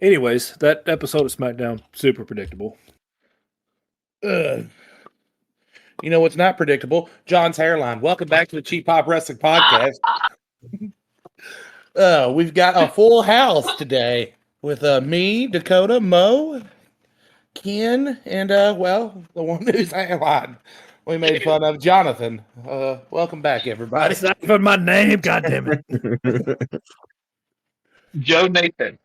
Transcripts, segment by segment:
Anyways, that episode of SmackDown, super predictable. You know what's not predictable? John's hairline. Welcome back to the Cheap Pop Wrestling Podcast. We've got a full house today with me, Dakota, Mo, Ken, and the one whose hairline we made fun of, Jonathan. Welcome back, everybody. That's not even my name, goddammit. Joe Nathan.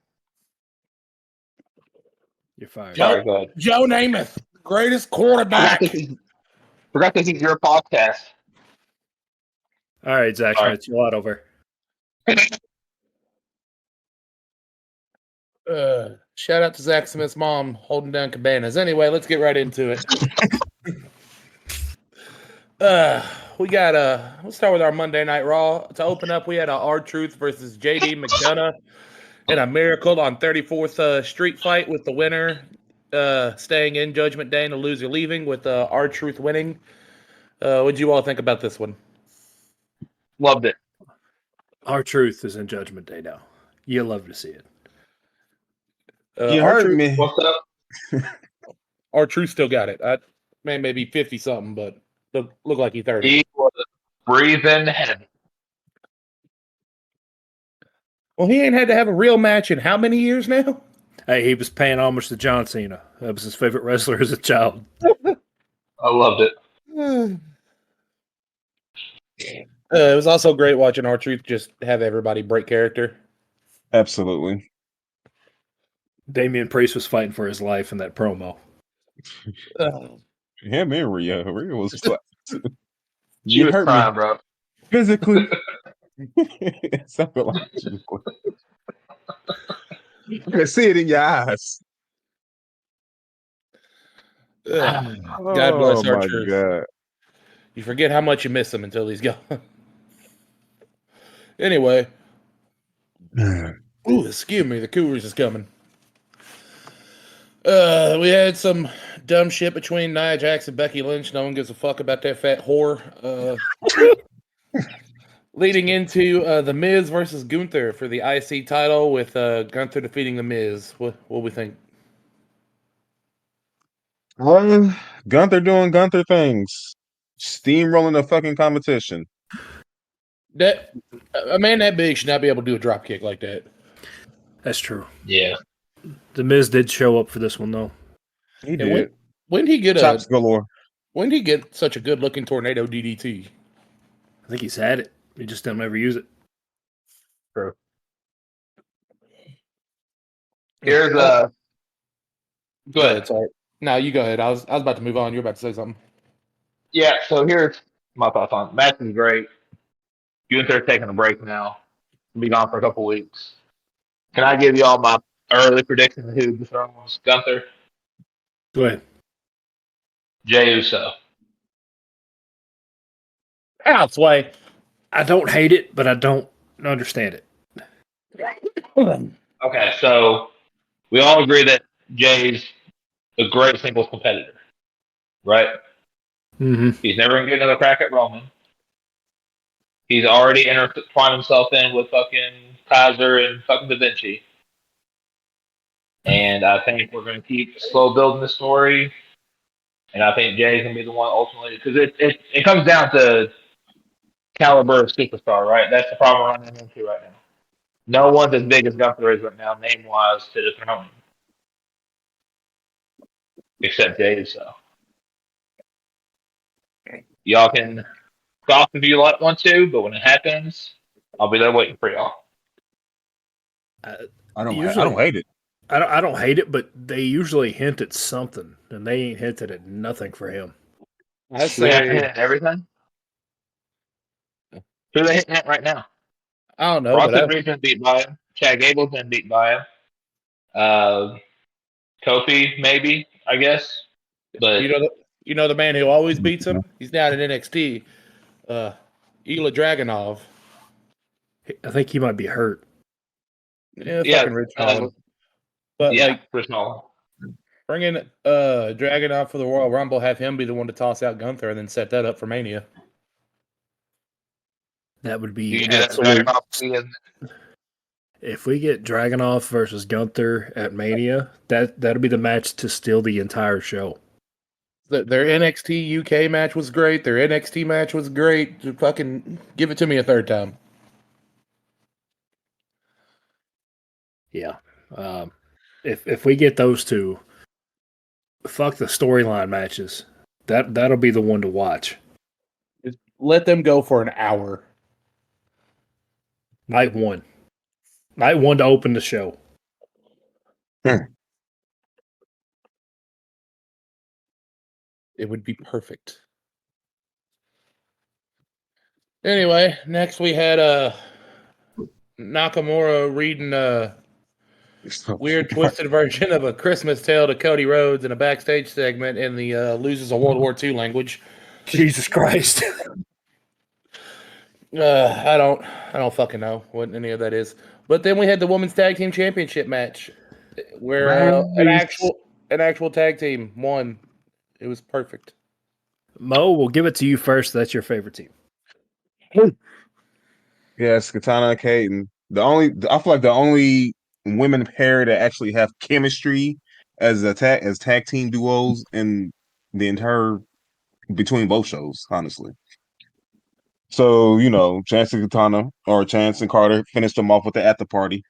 You're fired. Sorry, go ahead. Joe Namath, greatest quarterback. Forgot this is your podcast. All right, Zach Sorry. Schmidt, chill out over. Shout out to Zach Smith's mom holding down cabanas. Anyway, let's get right into it. Let's start with our Monday Night Raw. To open up, we had a R-Truth versus JD McDonough in a Miracle on 34th Street fight with the winner staying in Judgment Day and the loser leaving, with R-Truth winning. What did you all think about this one? Loved it. R-Truth is in Judgment Day now. You love to see it. You heard me. What's up? R-Truth still got it. Maybe 50-something, but look like he's 30. He was breathing heavy. Well, he ain't had to have a real match in how many years now? Hey, he was paying homage to John Cena. That was his favorite wrestler as a child. I loved it. It was also great watching R-Truth just have everybody break character. Absolutely. Damian Priest was fighting for his life in that promo. Him and Rhea. Rhea was She was crying, bro. Physically. Something like I can see it in your eyes. God bless my R-Truth. God. You forget how much you miss him until he's gone. Anyway. Ooh, excuse me, the Cougars is coming. We had some dumb shit between Nia Jax and Becky Lynch. No one gives a fuck about that fat whore. Leading into The Miz versus Gunther for the IC title, with Gunther defeating The Miz. What we think? Gunther doing Gunther things. Steamrolling the fucking competition. That a man that big should not be able to do a drop kick like that. That's true. Yeah. The Miz did show up for this one, though. He And did. when did he get Chops galore. when did he get such a good looking tornado DDT? I think he's had it. He just didn't ever use it. True. Here's Go ahead. Sorry. No, you go ahead. I was about to move on. You're about to say something. Yeah, so here's my thoughts on it. Match is great. Gunther taking a break now. He'll be gone for a couple weeks. Can I give you all my early prediction of who dethrones Gunther? Go ahead. Jey Uso. Out way. I don't hate it, but I don't understand it. Okay, so we all agree that Jay's a great singles competitor, right? Mm-hmm. He's never going to get another crack at Roman. He's already intertwined himself in with fucking Kaiser and fucking Da Vinci. And I think we're going to keep slow building the story. And I think Jay's going to be the one ultimately, because it comes down to caliber of superstar, right? That's the problem we're running into right now. No one's as big as Gunther is right now, name-wise, to dethrone him. Except Jey Uso. Y'all can stop if you want to, but when it happens, I'll be there waiting for y'all. I don't hate it. I don't hate it, but they usually hint at something, and they ain't hinted at nothing for him. I Do they have to say hit everything? Who are they hitting at right now? I don't know. Bronson Reed's been beat by him. Chad Gable's been beat by him. Kofi, maybe, I guess. But you know the man who always beats him? He's down in NXT. Ilya Dragunov. I think he might be hurt. Yeah, Yeah, fucking Rich Holland. But Chris Nolan. bring in Dragunov for the Royal Rumble, have him be the one to toss out Gunther, and then set that up for Mania. That would be You do that absolute, Dragunov If we get Dragunov versus Gunther at Mania, that'll be the match to steal the entire show. Their NXT UK match was great. Their NXT match was great. Just fucking give it to me a third time. Yeah. If we get those two, fuck the storyline matches. That'll be the one to watch. Just let them go for an hour. Night one to open the show. It would be perfect. Anyway, next we had Nakamura reading a weird twisted version of A Christmas Tale to Cody Rhodes in a backstage segment in the loses a World War II language. Jesus Christ. I don't fucking know what any of that is. But then we had the Women's Tag Team Championship match where an actual tag team won. It was perfect. Mo, we'll give it to you first. That's your favorite team. Yes, Katana and Katen. I feel like the only women pair that actually have chemistry as tag team duos in the entire between both shows, honestly. So, Chance and Katana or Chance and Carter finished them off with the at the party.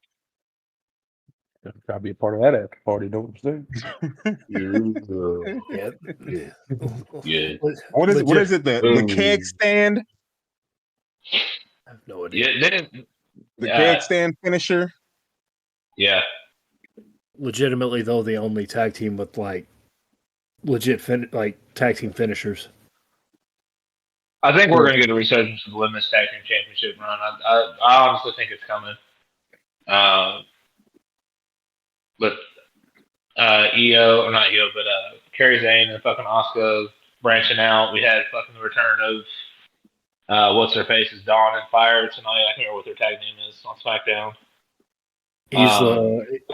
Try to be a part of that after party, don't you say? Yeah. What is it? The keg stand? I have no idea. Yeah, The keg stand finisher? yeah. Legitimately, though, the only tag team with legit tag team finishers. I think we're going to get a resurgence of the Women's Tag Team Championship run. I honestly think it's coming. With Kerry Zane and fucking Asuka branching out. We had fucking the return of what's her face's Dawn and Fire tonight. I can't remember what their tag name is on SmackDown. He's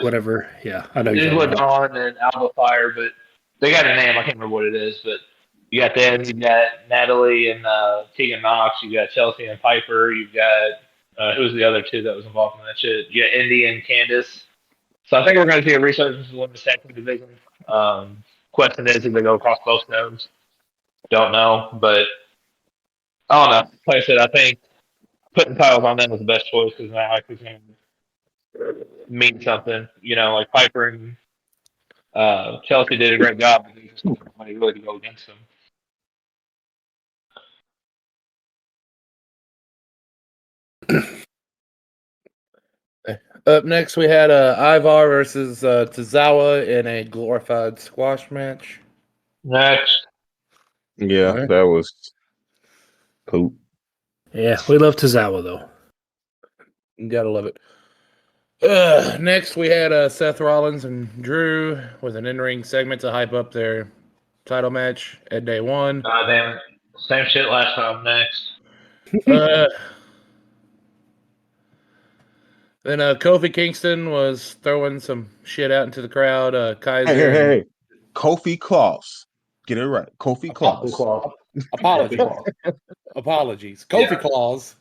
whatever. Yeah, I know. It's with Dawn and Alba Fire, but they got a name. I can't remember what it is, but you got them. You got Natalie and Tegan Knox. You got Chelsea and Piper. You got who's the other two that was involved in that shit? You got Indy and Candice. So I think we're going to see a resurgence of the women's tag team division. Question is if they go across both nodes. Don't know, but I don't know. Like I said, I think putting titles on them was the best choice because now it's going to mean something. Like Piper and Chelsea did a great job, but there's just nobody really to go against them. Up next, we had Ivar versus Tozawa in a glorified squash match. Next. Yeah, Right. that was cool. Yeah, we love Tozawa, though. You gotta love it. Next, we had Seth Rollins and Drew with an in-ring segment to hype up their title match at day one. Damn it. Same shit last time. Next. Then Kofi Kingston was throwing some shit out into the crowd. Kaiser. Hey. Kofi Kloss. Get it right. Kofi Kloss. Apologies. Kofi Claus.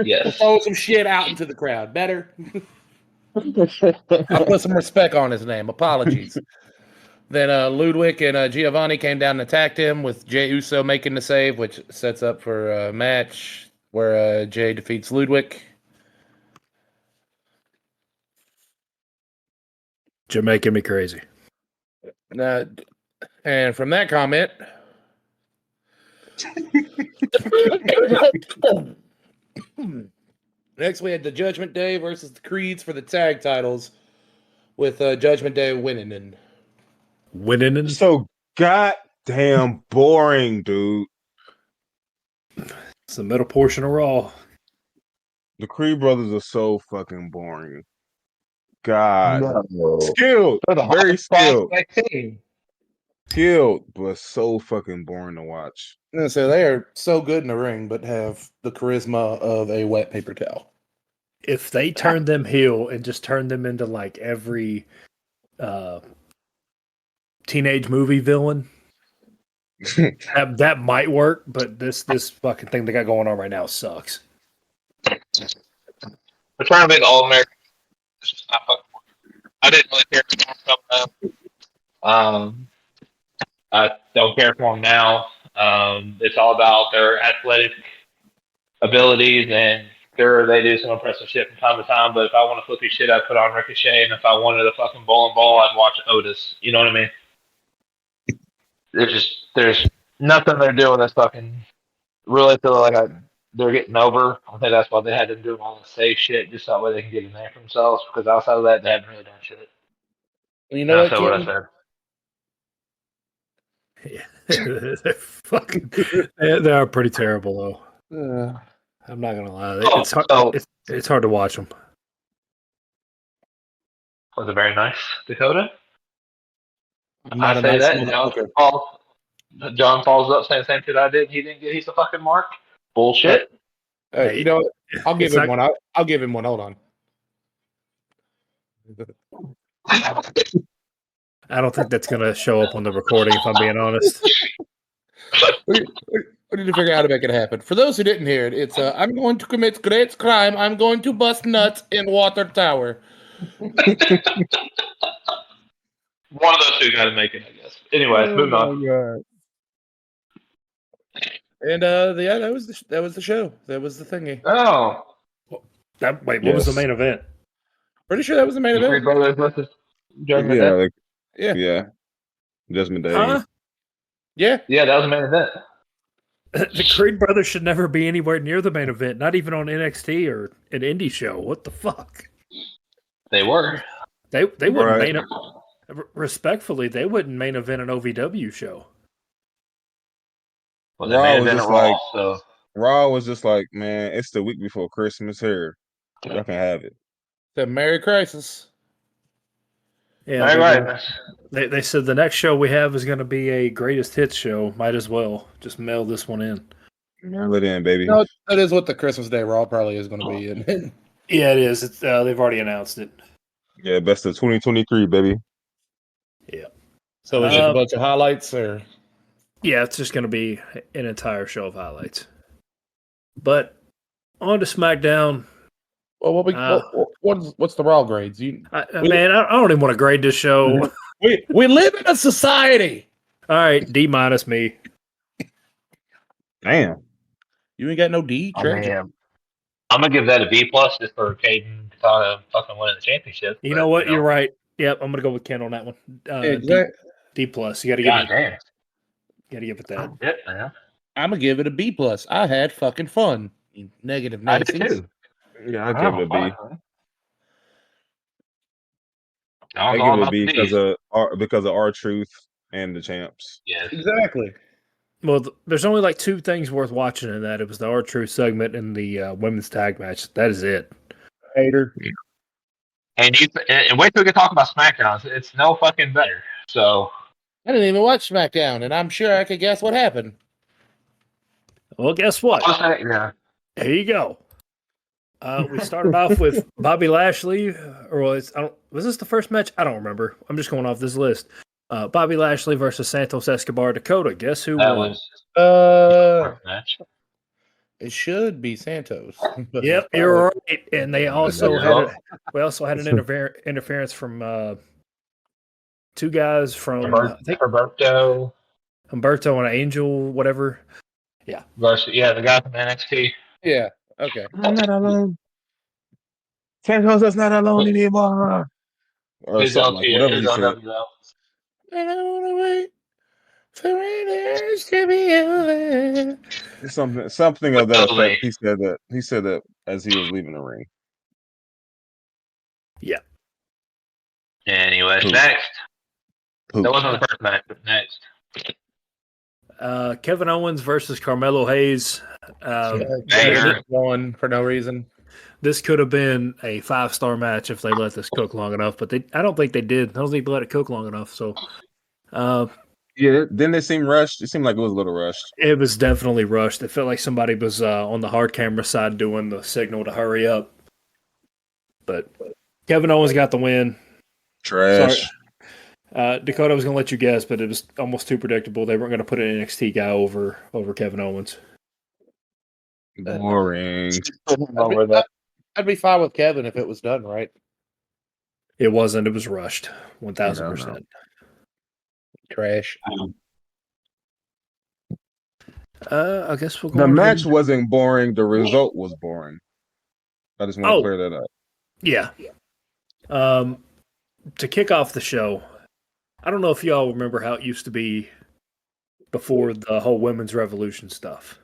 Yes. Throw some shit out into the crowd. Better. I put some respect on his name. Apologies. Then Ludwig and Giovanni came down and attacked him with Jey Uso making the save, which sets up for a match where Jey defeats Ludwig. You're making me crazy. And from that comment, next we had the Judgment Day versus the Creeds for the tag titles, with Judgment Day winning. So goddamn boring, dude. It's the middle portion of Raw. The Creed brothers are so fucking boring. God. Skilled. Very skilled. Skilled, but so fucking boring to watch. So they are so good in the ring, but have the charisma of a wet paper towel. If they turn them heel and just turn them into like every teenage movie villain, that might work, but this fucking thing they got going on right now sucks. They're trying to make All American. It's just not fucking working. I didn't really care for them coming up. I don't care for them now. It's all about their athletic abilities, and sure, they do some impressive shit from time to time. But if I want to flippy shit, I'd put on Ricochet, and if I wanted a fucking bowling ball, I'd watch Otis. You know what I mean? There's nothing they're doing that's fucking really feel like they're getting over. I think that's why they had them doing all the safe shit, just that way they can get a name for themselves. Because outside of that, they haven't really done shit. You know what, That's what I Ken? said. Yeah. They're fucking. They are pretty terrible, though. I'm not gonna lie. It's hard. It's hard to watch them. Was it very nice, Dakota? I'm not I a say nice that. motherfucker. John follows up saying the same shit I did. He didn't get. He's a fucking mark. Bullshit. Hey, You know what? I'll give it's him not- one. I'll give him one. Hold on. I don't think that's gonna show up on the recording. If I'm being honest. We need to figure out how to make it happen. For those who didn't hear it, it's I'm going to commit great crime. I'm going to bust nuts in water tower. One of those two got to make it, I guess. Anyways, moving on. God. And yeah, that was the show. That was the thingy. Oh, What was the main event? Pretty sure that was the main the Three event. Brothers versus Judgment Yeah, Day. like, Yeah. yeah. Judgment Day. Huh? Yeah. Yeah, that was the main event. The Creed brothers should never be anywhere near the main event. Not even on NXT or an indie show. What the fuck? They were. They wouldn't Right. main. Respectfully, they wouldn't main event an OVW show. Well, they Raw main was event just Raw, like- so Raw was just like, man, it's the week before Christmas here. Y'all can have it. The Merry Crisis. Yeah, all but, right. they said the next show we have is going to be a greatest hits show. Might as well just mail this one in. Mail it in, baby. No, that is what the Christmas Day Raw probably is going to be. And Yeah, it is. It's, they've already announced it. Yeah, best of 2023, baby. Yeah. so it's just a bunch of highlights, or Yeah, it's just going to be an entire show of highlights. But on to SmackDown. well, what's the Raw grades? I don't even want to grade this show. We live in a society. All right, D minus me. Damn. You ain't got no D. Oh, Tragic. man. I'm gonna give that a B plus just for Caden Dakota fucking winning the championship. You know what? You're right. Yep, I'm gonna go with Ken on that one. D plus. You got to give God it. damn. Got to give it that. Yep, man. I'm gonna give it a B plus. I had fucking fun. You negative I did Nancy's. too. Yeah, I give it a B. I I give it a B because of our truth and the champs. Yes. Exactly. Well, there's only like two things worth watching in that. It was the R-Truth segment and the women's tag match. That is it. Hater. And wait till we can talk about SmackDown. It's no fucking better. So I didn't even watch SmackDown, and I'm sure I could guess what happened. Well, guess what? yeah. Here you go. We started off with Bobby Lashley, was this the first match? I don't remember. I'm just going off this list. Bobby Lashley versus Santos Escobar Dakota. Guess who That won? was first match. It should be Santos. Yep, you're right. And they also had an interference from two guys from I think Humberto Humberto and Angel, whatever. versus the guy from NXT. Yeah. Okay. I'm not alone. Santos is not alone anymore. Or His something like whatever he said. LWO. I don't wanna wait for it to be over. Something of that Totally. effect. He said that as he was leaving the ring. Yeah. Anyways, Who? next. Who? That wasn't the first match, but next. Kevin Owens versus Carmelo Hayes. Banger. One for no reason. This could have been a 5-star match if they let this cook long enough, but I don't think they did. I don't think they let it cook long enough. So, Yeah, didn't it seem rushed? It seemed like it was a little rushed. it was definitely rushed. It felt like somebody was on the hard camera side doing the signal to hurry up. But Kevin Owens got the win. Trash. Sorry. Dakota, I was going to let you guess, but it was almost too predictable. They weren't going to put an NXT guy over Kevin Owens. Boring. I'd be fine with Kevin if it was done right. It wasn't. It was rushed. 1,000%. Trash. I guess we'll go The on to match wasn't boring. The result was boring. I just want to clear that up. Yeah. To kick off the show, I don't know if y'all remember how it used to be before the whole women's revolution stuff.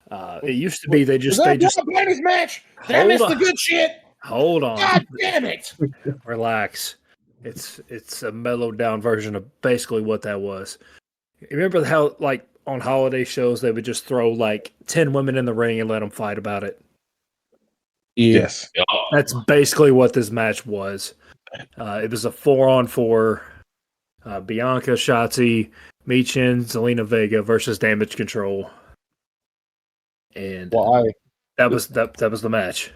It used to be they just Ladies match. Did I miss the good shit? Hold on. God damn it! Relax. It's a mellowed down version of basically what that was. You remember how, like, on holiday shows, they would just throw, like, 10 women in the ring and let them fight about it? Yes. That's basically what this match was. It was a 4-on-4 Bianca, Shotzi, Michin, Zelina Vega versus Damage Control. And that was the match.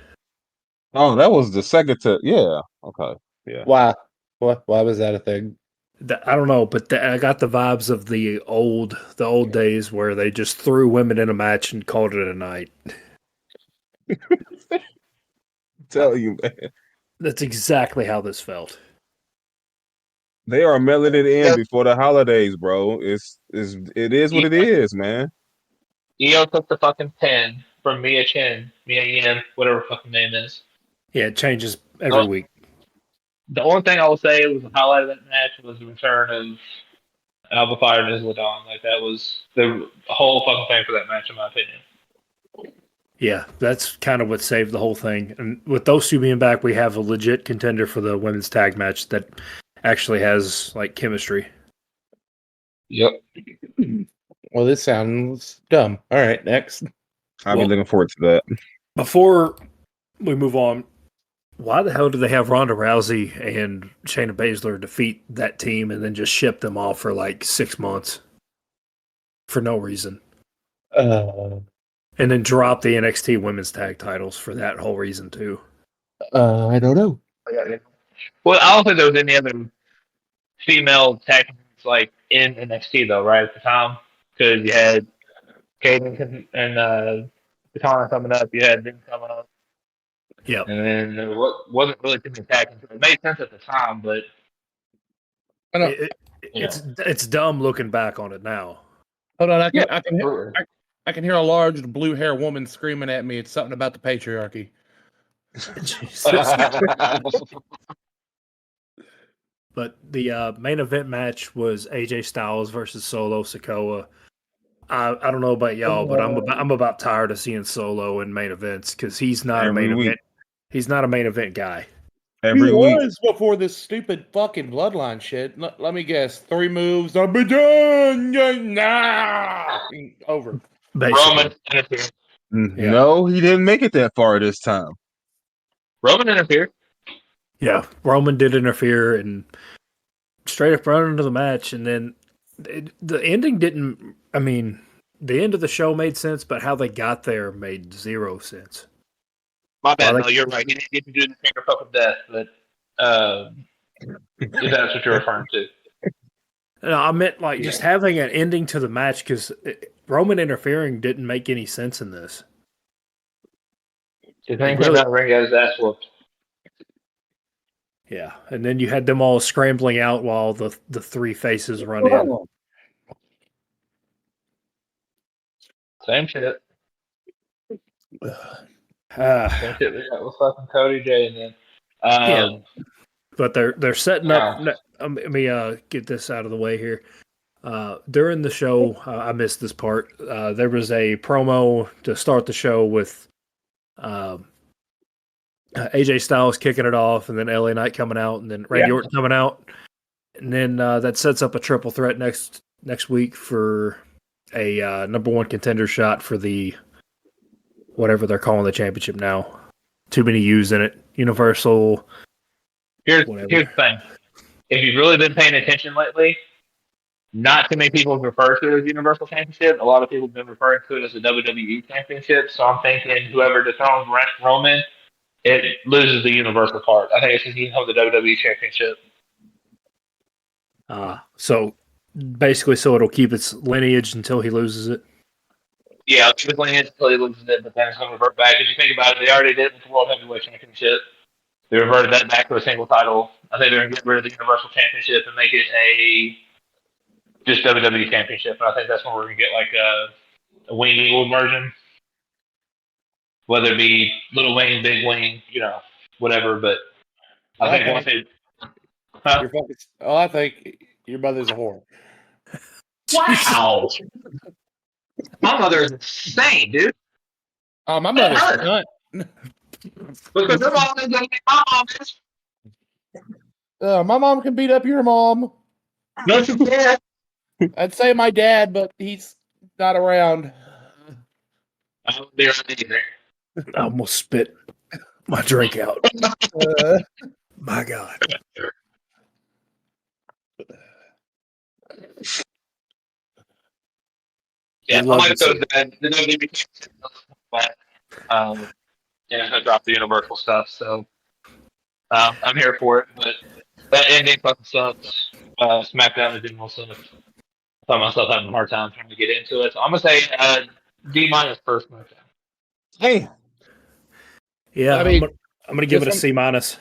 Oh, that was the second to okay. Yeah. Why? Why was that a thing? I don't know, but I got the vibes of the old days where they just threw women in a match and called it a night. Tell you, man. That's exactly how this felt. They are mailing it in before the holidays, bro. It is what it is, man. Io took the fucking pin from Mia Yim, whatever her fucking name is. Yeah, it changes every week. The only thing I will say was the highlight of that match was the return of Alba Fire and Isla Dawn. Like, that was the whole fucking thing for that match, in my opinion. Yeah, that's kind of what saved the whole thing. And with those two being back, we have a legit contender for the women's tag match that actually has, like, chemistry. Yep. Well, this sounds dumb. All right, next. I'll be looking forward to that. Before we move on, why the hell do they have Ronda Rousey and Shayna Baszler defeat that team and then just ship them off for like 6 months for no reason? And then drop the NXT women's tag titles for that whole reason too. I don't know. Well, I don't think there was any other female tag teams like in NXT though, right at the time, because you had Kaden and Katana coming up, you had them coming up. Yep. And then there wasn't really too many tag teams. It made sense at the time, but it's dumb looking back on it now. Hold on, I can hear a large blue hair woman screaming at me. It's something about the patriarchy. But the main event match was AJ Styles versus Solo Sikoa. I don't know about y'all, but I'm about tired of seeing Solo in main events because he's not a main event. He's not a main event guy. Every week was before this stupid fucking bloodline shit. Let me guess. 3 moves. I'll be done. Nah. Over. Basically. Roman interfered. No, he didn't make it that far this time. Roman interfered. Yeah, Roman did interfere and straight up run into the match, and then the ending didn't. I mean, the end of the show made sense, but how they got there made 0 sense. My bad. No, you're right. He didn't get to do the finger poke of death, but if that's what you're referring to. No, I meant like just having an ending to the match because Roman interfering didn't make any sense in this. The thing came out ring got his ass whooped. Yeah, and then you had them all scrambling out while the 3 faces run in. Same shit. Same shit we got with fucking Cody J and then. Yeah. But they're setting up. Let me get this out of the way here. During the show, I missed this part. There was a promo to start the show with AJ Styles kicking it off, and then LA Knight coming out, and then Randy Orton coming out, and then that sets up a triple threat next week for a number 1 contender shot for the whatever they're calling the championship now. Too many U's in it. Universal. Here's the thing. If you've really been paying attention lately, not too many people have referred to it as Universal Championship. A lot of people have been referring to it as the WWE Championship. So I'm thinking whoever dethrones Roman, it loses the Universal part. I think it's just he holds the WWE Championship. So basically, so it'll keep its lineage until he loses it. Yeah, typically until he loses it, but then it's going to revert back. If you think about it, they already did it with the World Heavyweight Championship. They reverted that back to a single title. I think they're going to get rid of the Universal Championship and make it a just WWE Championship. And I think that's when we're going to get like a Wing Eagle version, whether it be Little Wing, Big Wing, whatever. But I think once it, You're fucking. Oh, I think your mother's a whore. wow, my mother is insane, dude. Oh, my mother's a cunt. Because her mom is going to be my mom is. My mom can beat up your mom. No, she can't. I'd say my dad, but he's not around. I don't be around either. I almost spit my drink out. My God. Yeah, I love might to go see to bed. The WWE and it's gonna drop the Universal stuff. So I'm here for it. But that ending fucking sucks. SmackDown in general sucks. I found myself having a hard time trying to get into it. So I'm gonna say D minus first SmackDown. Hey, Yeah, I mean, I'm gonna give it a just C minus.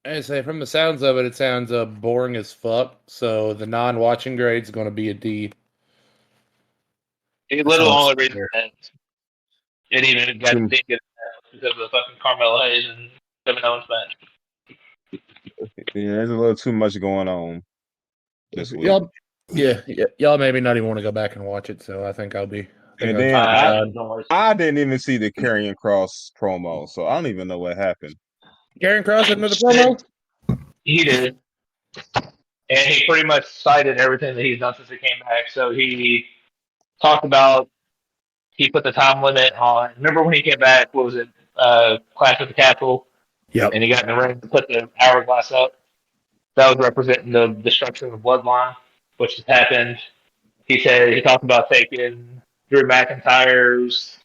I say from the sounds of it, it sounds boring as fuck. So the non-watching grade is going to be a D. The little Sounds only reason fair. that it even got Hmm. didn't get because of the fucking Carmelo Hayes and Kevin Owens match. yeah, there's a little too much going on this week. Y'all maybe not even want to go back and watch it. So I think I'll be. And then I I didn't even see the Karrion Cross promo, so I don't even know what happened. Karen Cross had another promo. He did. And he pretty much cited everything that he's done since he came back. So he talked about he put the time limit on. Remember when he came back? What was it? Clash at the Capitol, Yep. and he got in the ring to put the hourglass up. That was representing the destruction of the bloodline, which has happened. He said he talked about taking Drew McIntyre's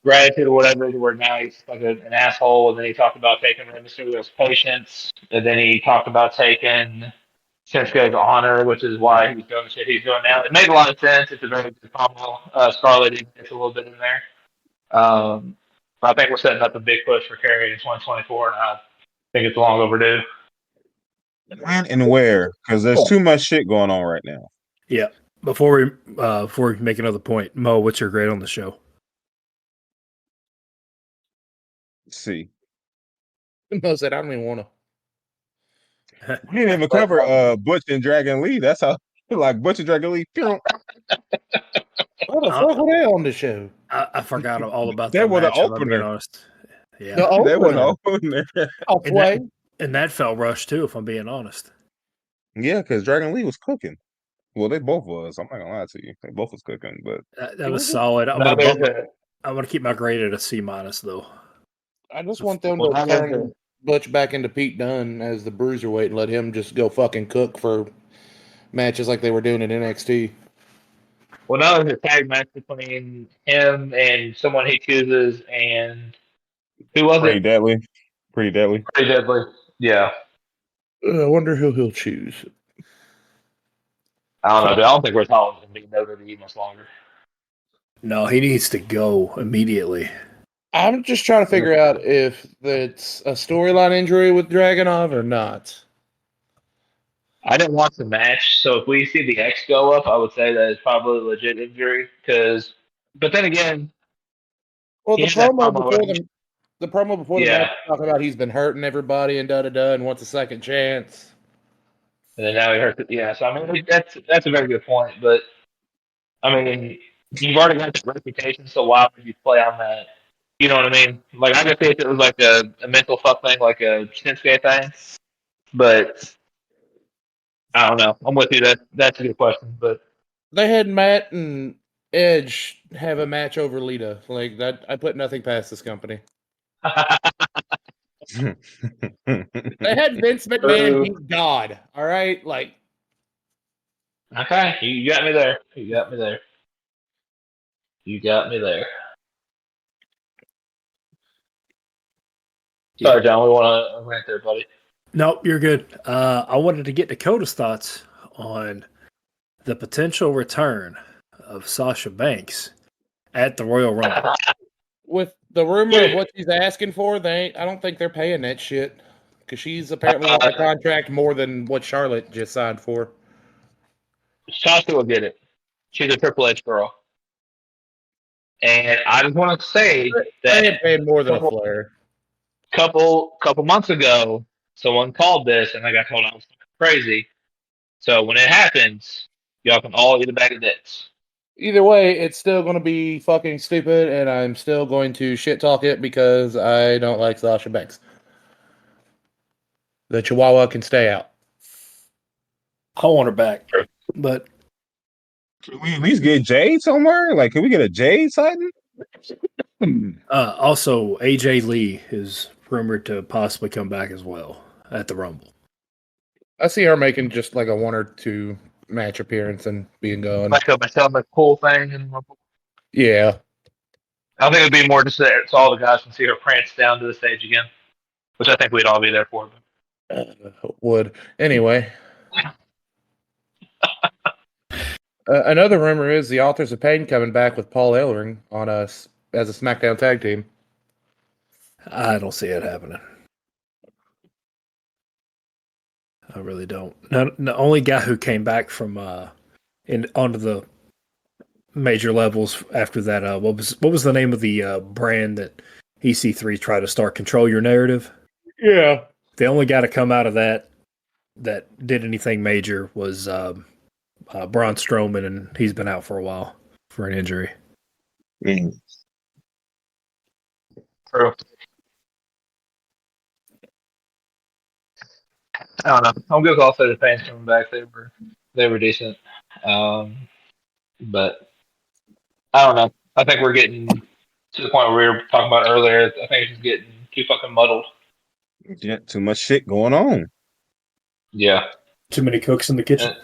gratitude or whatever, where now he's like an asshole. And then he talked about taking Rey Mysterio's patience, and then he talked about taking Shinsuke's honor, which is why he's doing the shit he's doing now. It made a lot of sense. It's a very good combo. Scarlett even gets a little bit in there. I think we're setting up a big push for Kerry in 2024, and I think it's long overdue. When and where? Because there's too much shit going on right now. Yeah. Before we make another point, Mo, what's your grade on the show? Let's see. Mo said, "I don't even want to." We didn't even cover Butch and Dragon Lee. That's how like Butch and Dragon Lee. What the fuck were they on the show? I forgot all about They that were the match, if I'm being opener. honest. Yeah. They were the opener. Halfway. And that felt rushed too, if I'm being honest. Yeah, because Dragon Lee was cooking. Well, they both was. I'm not gonna lie to you. They both was cooking, but That was solid. I'm gonna keep my grade at a C minus though. I just want them to turn Butch back into Pete Dunne as the bruiserweight and let him just go fucking cook for matches like they were doing in NXT. Well, now there's a tag match between him and someone he chooses, and who was Pretty it? deadly. Pretty deadly. Pretty deadly. Yeah. I wonder who he'll choose. I don't know, dude. I don't think Rich Holland's going to be in WWE much longer. No, he needs to go immediately. I'm just trying to figure out if it's a storyline injury with Dragunov or not. I didn't watch the match, so if we see the X go up, I would say that it's probably a legit injury. But then again, well, the promo before the Yeah. match talking about he's been hurting everybody and da and wants a second chance. And then now he hurts it. Yeah, so I mean that's a very good point. But I mean, you've already got the reputation, so why would you play on that? You know what I mean? Like I could see if it was like a mental fuck thing, like a Shinsuke thing. But I don't know. I'm with you. That's a good question. But They had Matt and Edge have a match over Lita. Like that, I put nothing past this company. They had Vince McMahon. He's God. All right, like okay, you got me there. You got me there. You got me there. Sorry, John. We want to rant there, buddy. Nope, you're good. I wanted to get Dakota's thoughts on the potential return of Sasha Banks at the Royal Rumble. With the rumor of what she's asking for, I don't think they're paying that shit. Because she's apparently wanting a contract more than what Charlotte just signed for. Sasha will get it. She's a Triple H girl. And I just want to say They ain't that paying more than a Flair. couple months ago, someone called this, and I got told I was crazy. So when it happens, y'all can all eat a bag of dicks. Either way, it's still going to be fucking stupid, and I'm still going to shit talk it because I don't like Sasha Banks. The Chihuahua can stay out. I want her back, but Can we at least get Jade somewhere? Like, can we get a Jade sighting? also AJ Lee is rumored to possibly come back as well at the Rumble. I see her making just like a 1 or 2 match appearance and being gone. Like a cool thing. And Yeah. I think it'd be more just so all the guys can see her prance down to the stage again, which I think we'd all be there for. Would. Anyway. Another rumor is the Authors of Pain coming back with Paul Ellering on us as a SmackDown tag team. I don't see it happening. I really don't. The only guy who came back from onto the major levels after that, what was the name of the brand that EC3 tried to start? Control Your Narrative? Yeah. The only guy to come out of that did anything major was Braun Strowman, and he's been out for a while for an injury. True. I don't know. I'm good with all the fans coming back. They were decent. But I don't know. I think we're getting to the point where we were talking about earlier. I think it's getting too fucking muddled. Yeah, too much shit going on. Yeah. Too many cooks in the kitchen.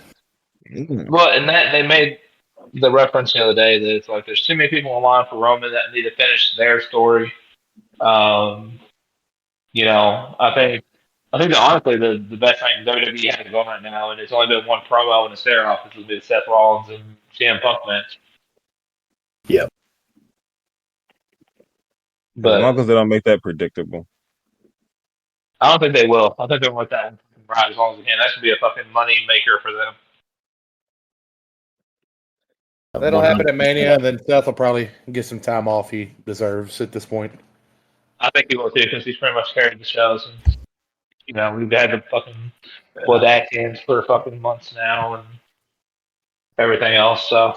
Well, and that they made the reference the other day that it's like there's too many people in line for Roman that need to finish their story. I think that honestly the best thing WWE has going right now, and it's only been one promo and a stare off, this will be the Seth Rollins and CM Punk match. Yep. But as long as they don't make that predictable. I don't think they will. I think they'll let that ride as long as they can. That should be a fucking money maker for them. That'll happen at Mania, and then Seth will probably get some time off he deserves at this point. I think he will too, because he's pretty much carried the shows. And, we've had the fucking blood Atkins for fucking months now and everything else. So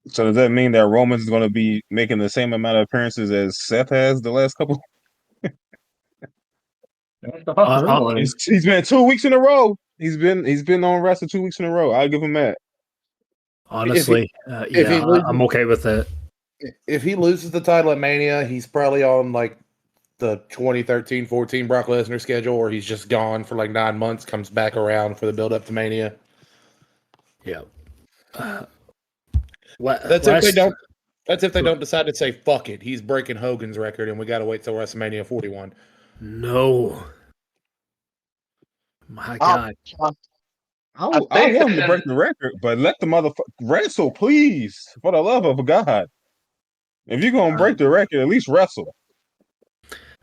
does that mean that Roman's going to be making the same amount of appearances as Seth has the last couple? He's been 2 weeks in a row. He's been on wrestling 2 weeks in a row. I'll give him that. Honestly, I'm okay with that. If he loses the title at Mania, he's probably on like the 2013-14 Brock Lesnar schedule, or he's just gone for like 9 months, comes back around for the build up to Mania. Yeah. That's if they don't decide to say fuck it. He's breaking Hogan's record, and we got to wait till WrestleMania 41. No. My God. I want him to break the record, but let the motherfucker wrestle, please. For the love of God. If you're gonna break the record, at least wrestle.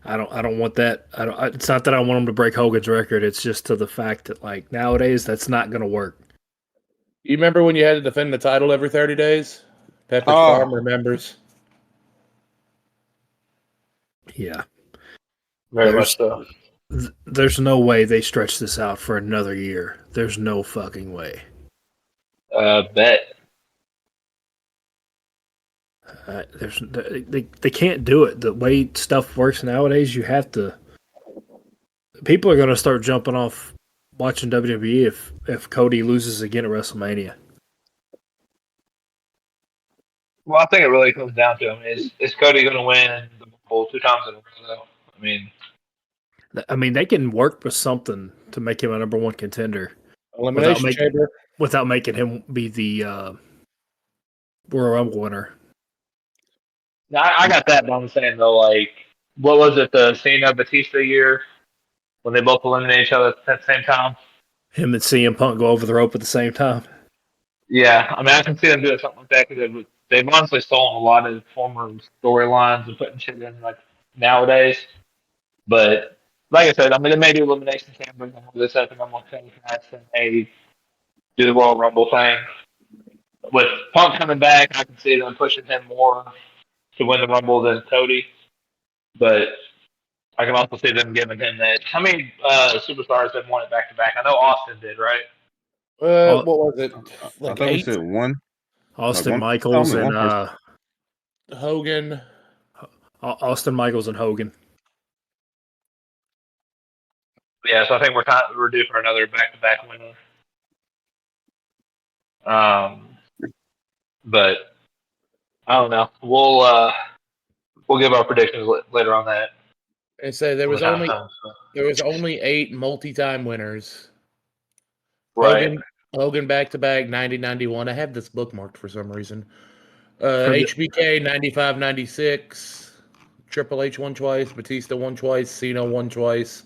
I don't want that. It's not that I want him to break Hogan's record. It's just to the fact that like nowadays that's not gonna work. You remember when you had to defend the title every 30 days? Pepperidge Farm remembers. Yeah. very much so. There's no way they stretch this out for another year. There's no fucking way. Bet. They can't do it. The way stuff works nowadays, you have to. People are going to start jumping off watching WWE if Cody loses again at WrestleMania. Well, I think it really comes down to is Cody going to win the Rumble 2 times in a row? Though? I mean, they can work with something to make him a number one contender without making him be the Royal Rumble winner. Now, I got that, but I'm saying though, like, what was it, the Cena Batista year when they both eliminated each other at the same time? Him and CM Punk go over the rope at the same time. Yeah, I mean, I can see them doing something like that because they've honestly stolen a lot of former storylines and putting shit in like nowadays. But like I said, I mean, they may do elimination chambers and all this stuff, and I'm like, and they do the Royal Rumble thing. With Punk coming back, I can see them pushing him more to win the Rumble than Cody. But I can also see them giving him that. How many superstars have won it back to back? I know Austin did, right? Au- What was it? I Like thought we 8? said one. Like Austin one. Michaels Only and one person. Hogan. Austin Michaels and Hogan. Yeah, so I think we're due for another back to back winner. But I don't know. We'll give our predictions later on that. And say there When was the time only comes. there was only 8 multi-time winners. Right. Hogan back to back 90-91. I have this bookmarked for some reason. For the- HBK 95-96. Triple H won twice. Batista won twice. Cena won twice.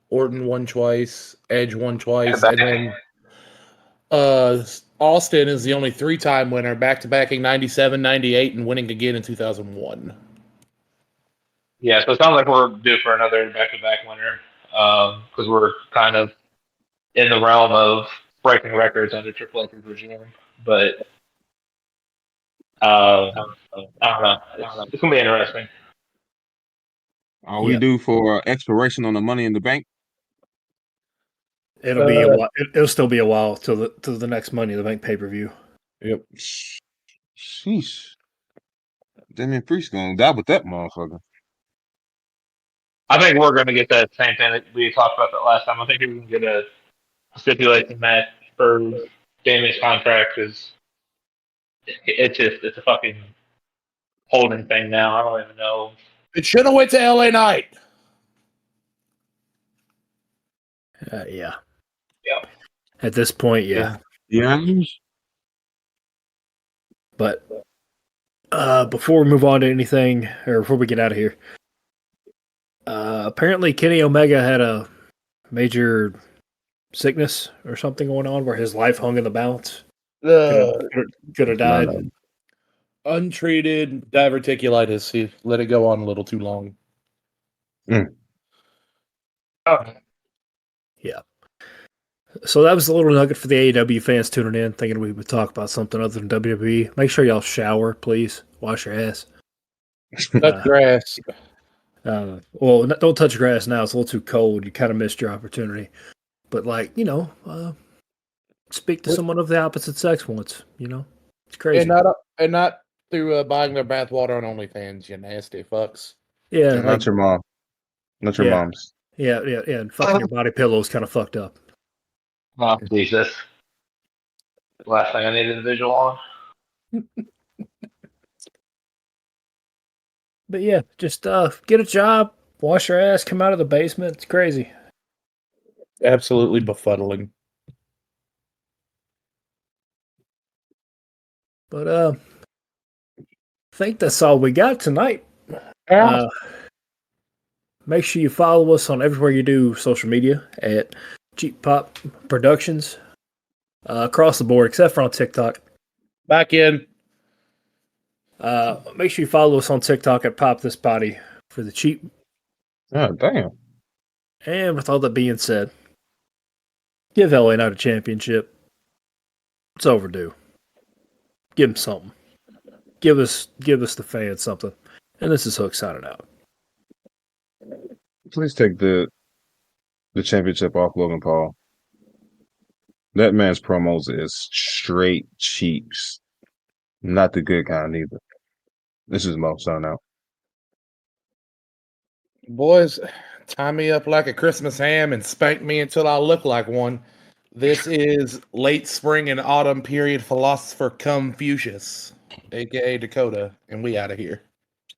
Orton won twice. Edge won twice. And then Austin is the only 3-time winner, back to backing 97, 98, and winning again in 2001. Yeah, so it sounds like we're due for another back to back winner because we're kind of in the realm of breaking records under Triple H's regime. But I don't know. It's gonna be interesting. Are we due for expiration on the Money in the Bank? It'll be a while. It'll still be a while till the next Money in the Bank pay-per-view. Yep. Sheesh. Damien Priest gonna die with that motherfucker. I think we're going to get that same thing that we talked about that last time. I think we're going to get a stipulation match for Damien's contract because it's a fucking holding thing now. I don't even know. It should have went to LA Knight. Yeah. Yeah. At this point, yeah. Yeah. But before we move on to anything, or before we get out of here, apparently Kenny Omega had a major sickness or something going on where his life hung in the balance. Could have died. Untreated diverticulitis. He let it go on a little too long. Oh, Yeah. So that was a little nugget for the AEW fans tuning in, thinking we would talk about something other than WWE. Make sure y'all shower, please. Wash your ass. Touch grass. Well, don't touch grass now. It's a little too cold. You kind of missed your opportunity. But, like, speak to someone of the opposite sex once. It's crazy. And not through buying their bathwater on OnlyFans, you nasty fucks. Yeah, And not your mom. Not your mom's. Yeah. And fucking your body pillow is kind of fucked up. oh, Jesus. Last thing I needed a visual on. But yeah, just get a job, wash your ass, come out of the basement. It's crazy. Absolutely befuddling. But I think that's all we got tonight. Make sure you follow us on everywhere you do social media at Cheap Pop Productions across the board, except for on TikTok. Back in. Make sure you follow us on TikTok at Pop This Body for the cheap. Oh, damn. And with all that being said, give LA Knight a championship. It's overdue. Give him something. Give us the fans something. And this is Hook signing out. Please take the championship off Logan Paul. That man's promos is straight cheeks. Not the good kind either. This is Mo signing out. Boys, tie me up like a Christmas ham and spank me until I look like one. This is late spring and autumn period philosopher Confucius, a.k.a. Dakota, and we out of here.